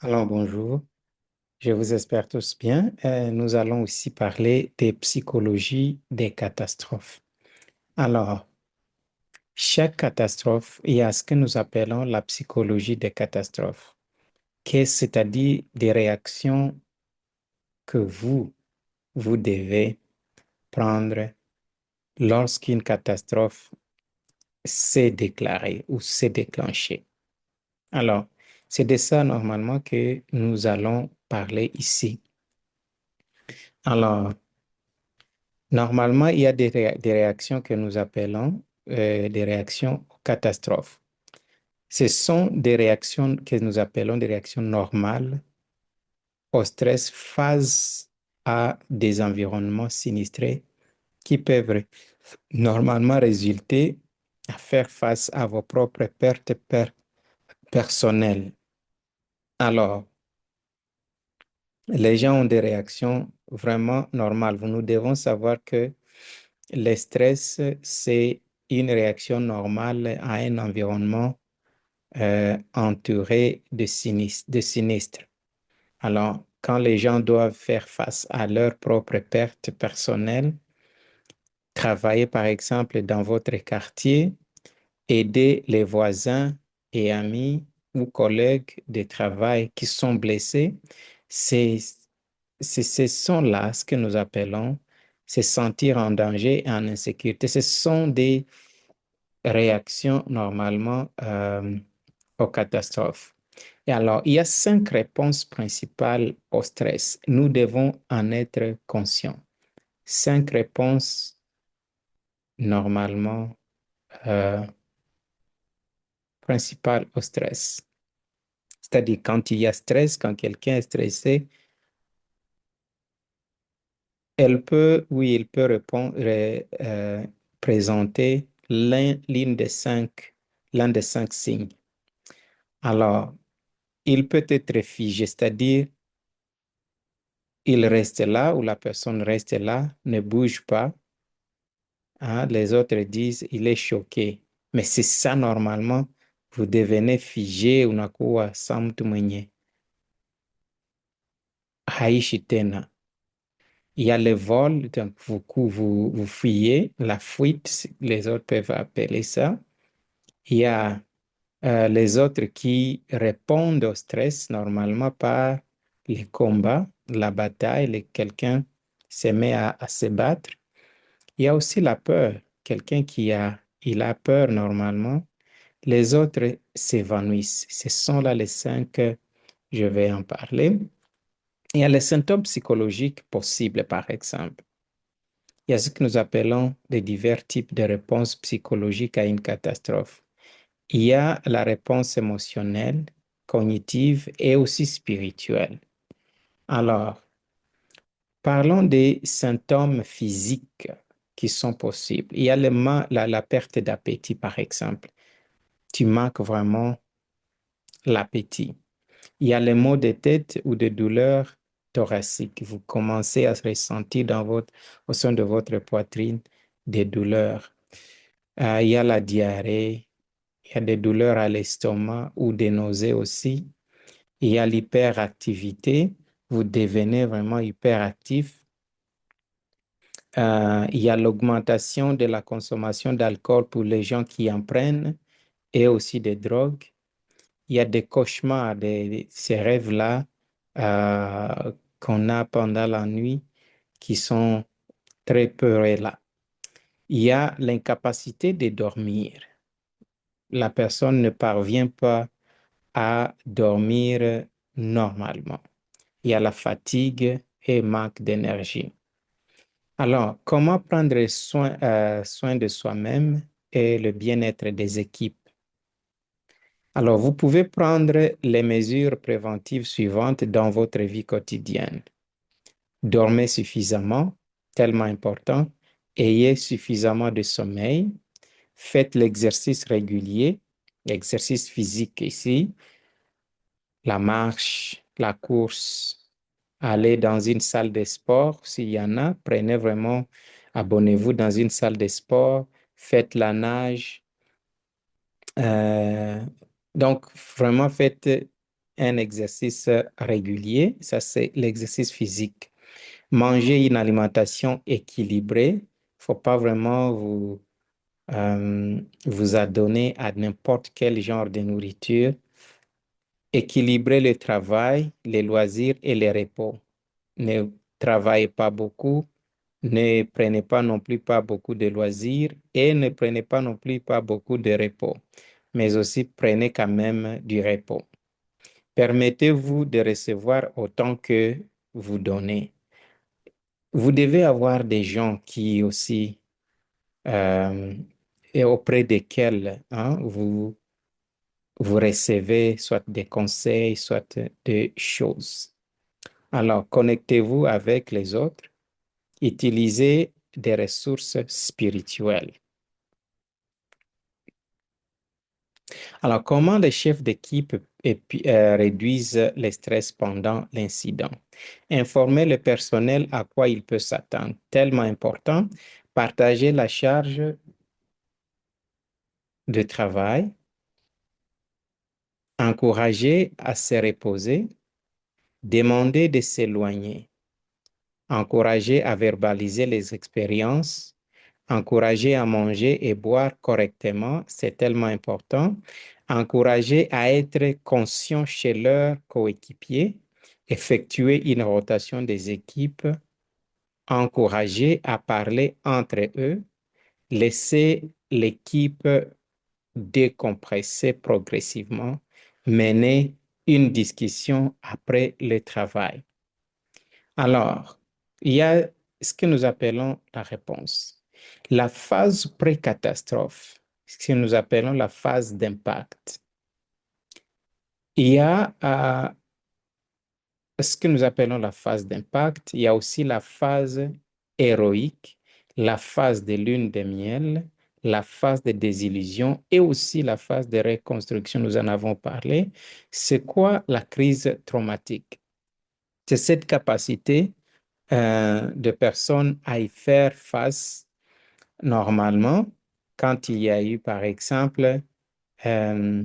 Alors, bonjour, je vous espère tous bien. Nous allons aussi parler des psychologies des catastrophes. Alors, chaque catastrophe, il y a ce que nous appelons la psychologie des catastrophes, c'est-à-dire des réactions que vous devez prendre lorsqu'une catastrophe s'est déclarée ou s'est déclenchée. Alors, c'est de ça normalement que nous allons parler ici. Alors, normalement, il y a des réactions que nous appelons des réactions aux catastrophes. Ce sont des réactions que nous appelons des réactions normales au stress face à des environnements sinistrés qui peuvent normalement résulter à faire face à vos propres pertes personnelles. Alors, les gens ont des réactions vraiment normales. Nous devons savoir que le stress, c'est une réaction normale à un environnement entouré de sinistres. Alors, quand les gens doivent faire face à leurs propres pertes personnelles, travailler par exemple dans votre quartier, aider les voisins et amis ou collègues de travail qui sont blessés, c'est, ce sont là ce que nous appelons se sentir en danger et en insécurité. Ce sont des réactions normalement aux catastrophes. Et alors, il y a 5 réponses principales au stress. Nous devons en être conscients. 5 réponses normalement euh, principales au stress. C'est-à-dire, quand il y a stress, quand quelqu'un est stressé, oui, il peut présenter l'un des 5 signes. Alors, il peut être figé, c'est-à-dire, il reste là ou la personne reste là, ne bouge pas. Hein. Les autres disent, il est choqué. Mais c'est ça, normalement, vous devenez figé, unakuwa saa mtu mwenye haishi tena. Il y a le vol, donc vous fuyez, la fuite, les autres peuvent appeler ça. Il y a les autres qui répondent au stress normalement par les combats, la bataille, quelqu'un se met à se battre. Il y a aussi la peur, quelqu'un il a peur normalement. Les autres s'évanouissent. Ce sont là les 5, je vais en parler. Il y a les symptômes psychologiques possibles, par exemple. Il y a ce que nous appelons les divers types de réponses psychologiques à une catastrophe. Il y a la réponse émotionnelle, cognitive et aussi spirituelle. Alors, parlons des symptômes physiques qui sont possibles. Il y a la perte d'appétit, par exemple. Tu manques vraiment l'appétit. Il y a les maux de tête ou de douleurs thoraciques. Vous commencez à ressentir au sein de votre poitrine des douleurs. Il y a la diarrhée, il y a des douleurs à l'estomac ou des nausées aussi. Il y a l'hyperactivité. Vous devenez vraiment hyperactif. Il y a l'augmentation de la consommation d'alcool pour les gens qui en prennent et aussi des drogues. Il y a des cauchemars, ces rêves-là qu'on a pendant la nuit qui sont très peureux là. Il y a l'incapacité de dormir. La personne ne parvient pas à dormir normalement. Il y a la fatigue et manque d'énergie. Alors, comment prendre soin de soi-même et le bien-être des équipes? Alors, vous pouvez prendre les mesures préventives suivantes dans votre vie quotidienne. Dormez suffisamment, tellement important. Ayez suffisamment de sommeil. Faites l'exercice régulier, l'exercice physique ici, la marche, la course. Allez dans une salle de sport, s'il y en a, prenez vraiment, abonnez-vous dans une salle de sport, faites la nage. Euh, donc, vraiment, faites un exercice régulier, ça c'est l'exercice physique. Manger une alimentation équilibrée, il ne faut pas vraiment vous adonner à n'importe quel genre de nourriture. Équilibrer le travail, les loisirs et les repos. Ne travaillez pas beaucoup, ne prenez pas non plus pas beaucoup de loisirs et ne prenez pas non plus pas beaucoup de repos, mais aussi prenez quand même du repos. Permettez-vous de recevoir autant que vous donnez. Vous devez avoir des gens qui aussi, euh, et auprès desquels vous recevez soit des conseils, soit des choses. Alors, connectez-vous avec les autres, utilisez des ressources spirituelles. Alors, comment les chefs d'équipe réduisent le stress pendant l'incident? Informer le personnel à quoi il peut s'attendre, tellement important. Partager la charge de travail, encourager à se reposer, demander de s'éloigner, encourager à verbaliser les expériences, encourager à manger et boire correctement, c'est tellement important. Encourager à être conscient chez leurs coéquipiers, effectuer une rotation des équipes, encourager à parler entre eux, laisser l'équipe décompresser progressivement, mener une discussion après le travail. Alors, il y a ce que nous appelons la réponse. La phase pré-catastrophe, ce que nous appelons la phase d'impact. Il y a ce que nous appelons la phase d'impact. Il y a aussi la phase héroïque, la phase de lune de miel, la phase de désillusion et aussi la phase de reconstruction. Nous en avons parlé. C'est quoi la crise traumatique? C'est cette capacité de personnes à y faire face normalement quand il y a eu, par exemple, euh,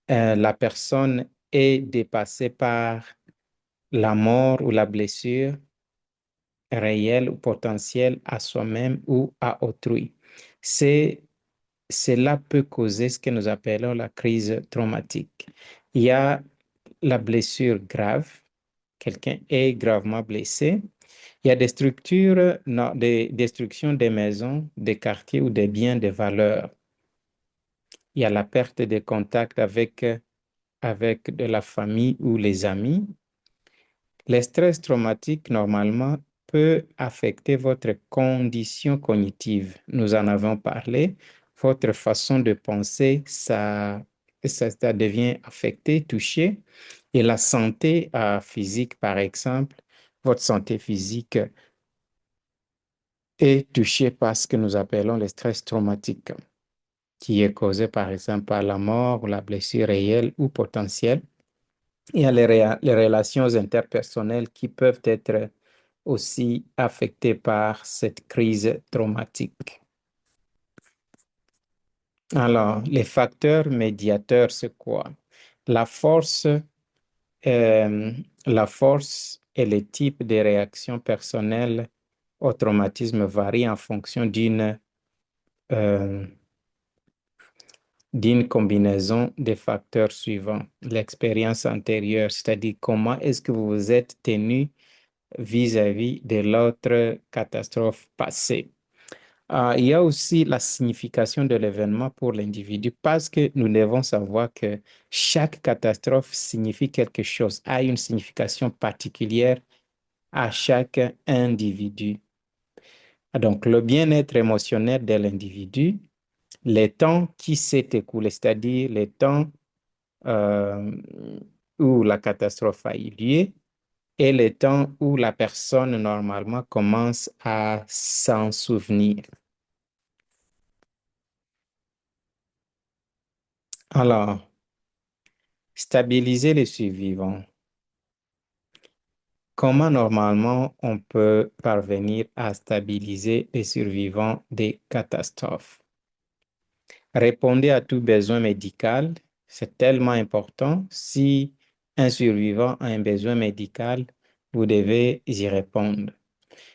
la personne est dépassée par la mort ou la blessure réelle ou potentielle à soi-même ou à autrui. C'est, Cela peut causer ce que nous appelons la crise traumatique. Il y a la blessure grave, quelqu'un est gravement blessé. Il y a des structures, non, des destructions des maisons, des quartiers ou des biens de valeur. Il y a la perte de contact avec de la famille ou les amis. Le stress traumatique, normalement, peut affecter votre condition cognitive. Nous en avons parlé. Votre façon de penser, ça devient affecté, touché. Et la santé physique, par exemple, votre santé physique est touchée par ce que nous appelons le stress traumatique, qui est causé, par exemple, par la mort ou la blessure réelle ou potentielle. Il y a les relations interpersonnelles qui peuvent être aussi affectées par cette crise traumatique. Alors, les facteurs médiateurs, c'est quoi? La force, la force et le type de réaction personnelle au traumatisme varient en fonction euh, d'une combinaison des facteurs suivants. L'expérience antérieure, c'est-à-dire comment est-ce que vous vous êtes tenu vis-à-vis de l'autre catastrophe passée. Il y a aussi la signification de l'événement pour l'individu parce que nous devons savoir que chaque catastrophe signifie quelque chose, a une signification particulière à chaque individu. Donc, le bien-être émotionnel de l'individu, les temps qui s'est écoulé, c'est-à-dire les temps euh, où la catastrophe a eu lieu, et le temps où la personne normalement commence à s'en souvenir. Alors, stabiliser les survivants. Comment normalement on peut parvenir à stabiliser les survivants des catastrophes? Répondez à tout besoin médical, C'est tellement important. Si un survivant a un besoin médical, vous devez y répondre.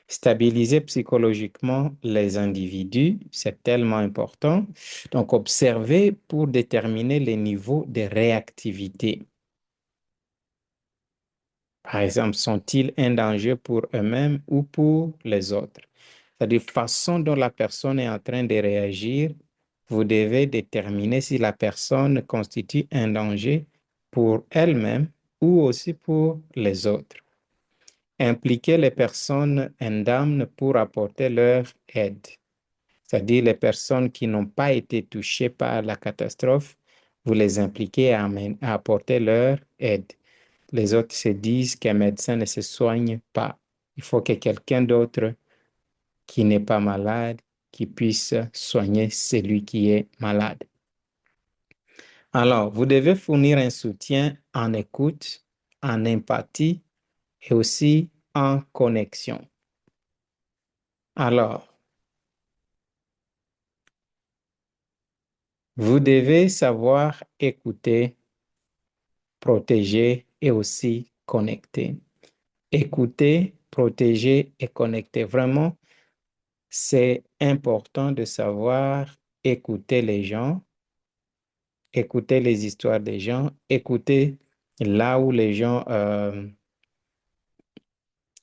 Stabiliser psychologiquement les individus, c'est tellement important. Donc, observer pour déterminer les niveaux de réactivité. Par exemple, sont-ils un danger pour eux-mêmes ou pour les autres? C'est-à-dire, façon dont la personne est en train de réagir, vous devez déterminer si la personne constitue un danger pour elle-même ou aussi pour les autres. Impliquer les personnes indemnes pour apporter leur aide, c'est-à-dire les personnes qui n'ont pas été touchées par la catastrophe, vous les impliquez à apporter leur aide. Les autres se disent qu'un médecin ne se soigne pas. Il faut que quelqu'un d'autre qui n'est pas malade, qui puisse soigner celui qui est malade. Alors, vous devez fournir un soutien en écoute, en empathie et aussi en connexion. Alors, vous devez savoir écouter, protéger et aussi connecter. Écouter, protéger et connecter. Vraiment, c'est important de savoir écouter les gens, écouter les histoires des gens, écouter là où les gens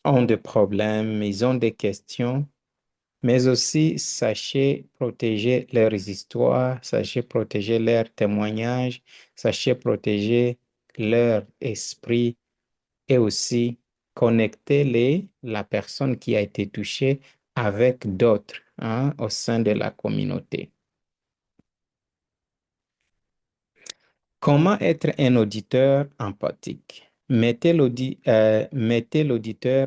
ont des problèmes, ils ont des questions, mais aussi sachez protéger leurs histoires, sachez protéger leurs témoignages, sachez protéger leur esprit et aussi connecter la personne qui a été touchée avec d'autres au sein de la communauté. Comment être un auditeur empathique? Mettez l'auditeur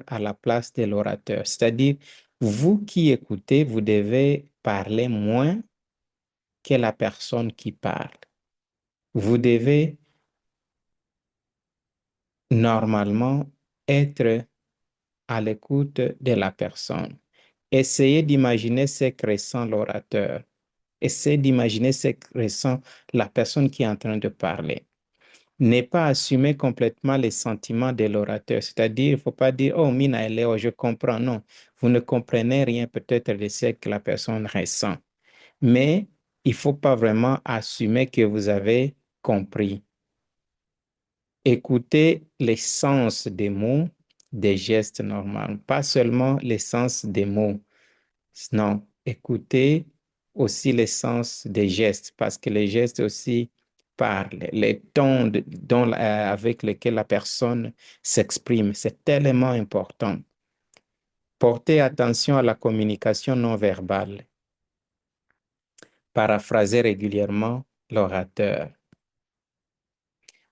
à la place de l'orateur, c'est-à-dire vous qui écoutez, vous devez parler moins que la personne qui parle. Vous devez normalement être à l'écoute de la personne. Essayez d'imaginer ce que ressent l'orateur. Essayez d'imaginer ce que ressent la personne qui est en train de parler. Ne pas assumer complètement les sentiments de l'orateur. C'est-à-dire, il ne faut pas dire, oh, Mina, je comprends. Non, vous ne comprenez rien peut-être de ce que la personne ressent. Mais il ne faut pas vraiment assumer que vous avez compris. Écoutez l'essence des mots, des gestes normaux, pas seulement l'essence des mots. Non, écoutez aussi l'essence des gestes, parce que les gestes aussi parlent, les tons avec lesquels la personne s'exprime, c'est tellement important. Portez attention à la communication non verbale. Paraphrasez régulièrement l'orateur.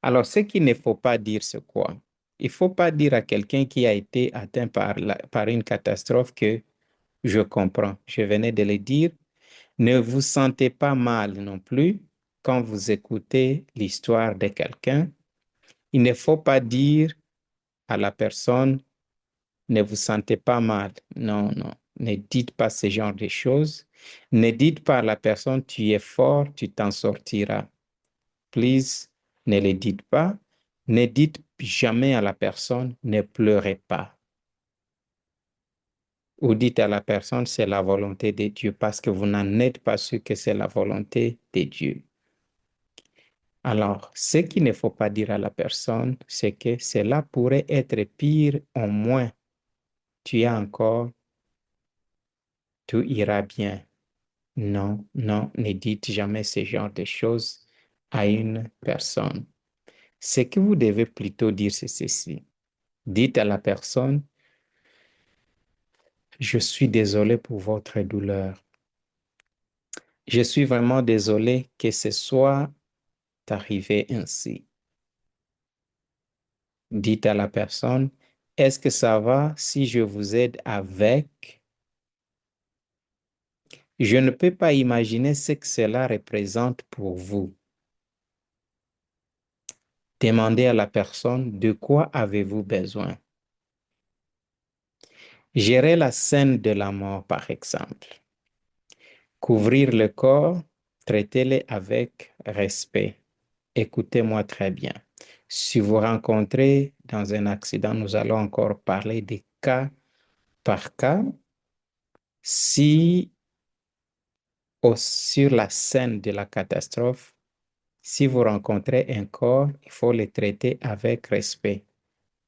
Alors, ce qu'il ne faut pas dire, c'est quoi? Il ne faut pas dire à quelqu'un qui a été atteint par une catastrophe que je comprends. Je venais de le dire. Ne vous sentez pas mal non plus quand vous écoutez l'histoire de quelqu'un. Il ne faut pas dire à la personne, ne vous sentez pas mal. Non, non. Ne dites pas ce genre de choses. Ne dites pas à la personne, tu es fort, tu t'en sortiras. Please, ne le dites pas. Ne dites jamais à la personne, ne pleurez pas. Ou dites à la personne, c'est la volonté de Dieu, parce que vous n'en êtes pas sûr que c'est la volonté de Dieu. Alors, ce qu'il ne faut pas dire à la personne, c'est que cela pourrait être pire, au moins tu es encore, tout ira bien. Non, non, ne dites jamais ce genre de choses à une personne. Ce que vous devez plutôt dire, c'est ceci. Dites à la personne, je suis désolé pour votre douleur. Je suis vraiment désolé que ce soit arrivé ainsi. Dites à la personne, est-ce que ça va si je vous aide avec? Je ne peux pas imaginer ce que cela représente pour vous. Demandez à la personne de quoi avez-vous besoin. Gérer la scène de la mort, par exemple. Couvrir le corps, traitez-le avec respect écoutez-moi très bien. Si vous rencontrez dans un accident, nous allons encore parler des cas par cas. Si sur la scène de la catastrophe, si vous rencontrez un corps, il faut le traiter avec respect.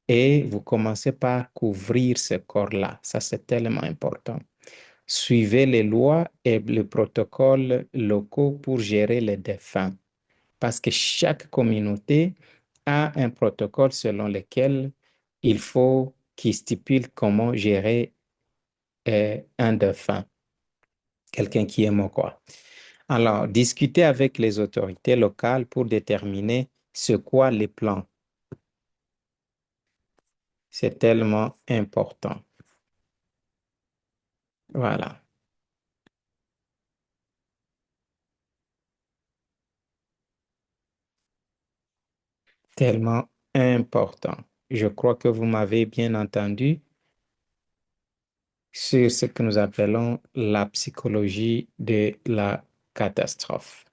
Et vous commencez par couvrir ce corps-là. Ça, c'est tellement important. Suivez les lois et le protocole locaux pour gérer les défunts. Parce que chaque communauté a un protocole selon lequel il faut qu'il stipule comment gérer un défunt, quelqu'un qui est mort, quoi. Alors, discutez avec les autorités locales pour déterminer ce quoi les plans. C'est tellement important. Voilà, tellement important. Je crois que vous m'avez bien entendu sur ce que nous appelons la psychologie de la catastrophe.